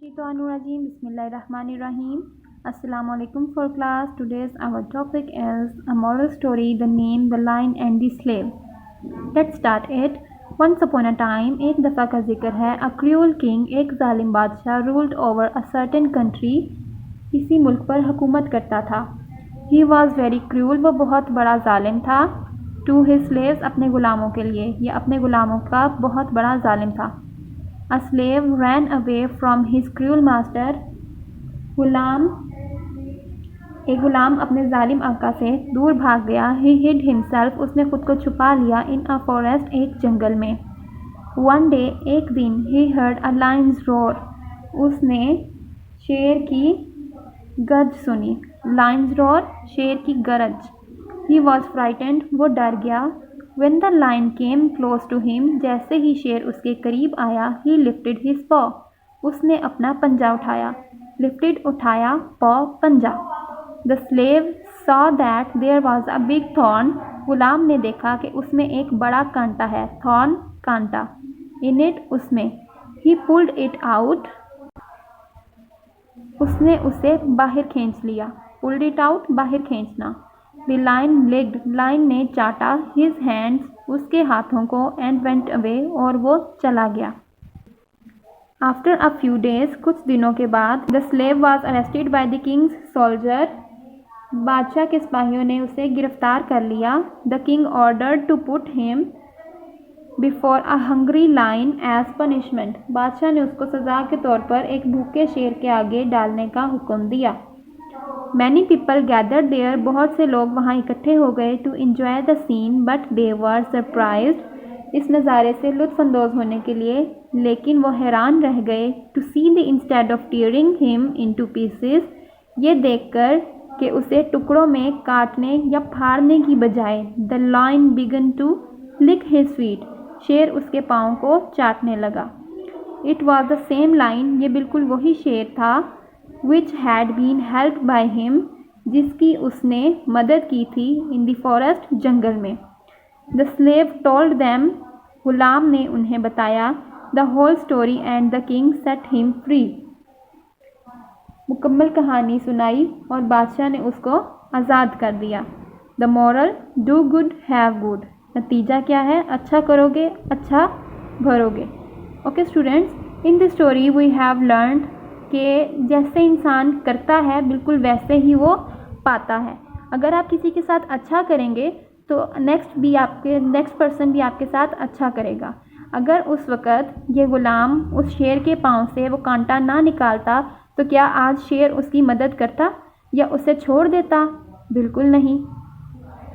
Shaitanirrajim. Bismillahirrahmanirrahim. Assalamu alaikum for class. Today's our topic is a moral story. The name, the lion and the slave. Let's start it. Once upon a time, एक दफ़ा का जिक्र है. A cruel king, एक जालिम बादशाह ruled over a certain country. किसी मुल्क पर हुकूमत करता था. He was very cruel. वो बहुत बड़ा जालिम था. To his slaves, अपने गुलामों के लिए. ये अपने गुलामों का बहुत बड़ा जालिम था. A slave ran away from his cruel master. एक गुलाम अपने जालिम आका से दूर भाग गया. He hid himself. उसने खुद को छुपा लिया. In a forest. एक जंगल में. One day. एक दिन. He heard a lion's roar. उसने शेर की गरज सुनी. Lion's roar. शेर की गरज. He was frightened. वो डर गया. When the lion came close to him, जैसे ही शेर उसके करीब आया, he lifted his paw. उसने अपना पंजा उठाया. Lifted उठाया, paw पंजा. The slave saw that there was a big thorn. गुलाम ने देखा कि उसमें एक बड़ा कांटा है. Thorn कांटा. In it उसमें. He pulled it out. उसने उसे बाहर खींच लिया. Pulled it out बाहर खींचना. The lion licked. Lion ने चाटा his hands. उसके हाथों को and went away. और वो चला गया. After a few days. कुछ दिनों के बाद. The slave was arrested by the king's soldier. बादशाह के सिपाहियों ने उसे गिरफ्तार कर लिया. The king ordered to put him before a hungry lion as punishment. बादशाह ने उसको सज़ा के तौर पर एक भूखे शेर के आगे डालने का हुक्म दिया. Many people gathered there. बहुत से लोग वहाँ इकट्ठे हो गए to enjoy the scene, but they were surprised. इस नज़ारे से लुत्फ़अंदोज़ होने के लिए, लेकिन वो हैरान रह गए to see the instead of tearing him into pieces. ये देखकर कि उसे टुकड़ों में काटने या फाड़ने की बजाय the lion began to lick his feet. शेर उसके पाँव को चाटने लगा. It was the same lion. ये बिल्कुल वही शेर था. Which had been helped by him. जिसकी उसने मदद की थी in the forest. जंगल में. The slave told them. गुलाम ने उन्हें बताया the whole story and the king set him free. मुकम्मल कहानी सुनाई और बादशाह ने उसको आज़ाद कर दिया. The moral. Do good, have good. नतीजा क्या है? अच्छा करोगे, अच्छा भरोगे. Okay students, in this story we have learned कि जैसे इंसान करता है बिल्कुल वैसे ही वो पाता है. अगर आप किसी के साथ अच्छा करेंगे तो नेक्स्ट पर्सन भी आपके साथ अच्छा करेगा. अगर उस वक़्त ये गुलाम उस शेर के पाँव से वो कांटा ना निकालता तो क्या आज शेर उसकी मदद करता या उसे छोड़ देता? बिल्कुल नहीं.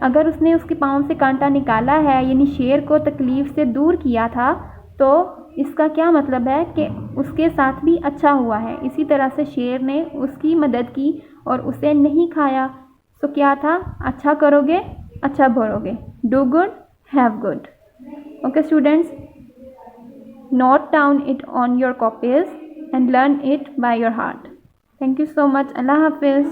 अगर उसने उसके पाँव से कांटा निकाला है यानी शेर को तकलीफ़ से दूर किया था तो इसका क्या मतलब है कि उसके साथ भी अच्छा हुआ है. इसी तरह से शेर ने उसकी मदद की और उसे नहीं खाया. तो क्या था? अच्छा करोगे, अच्छा भरोगे. Do good, have good. Okay students, note down it on your copies and learn it by your heart. Thank you so much. अल्लाह हाफिज़.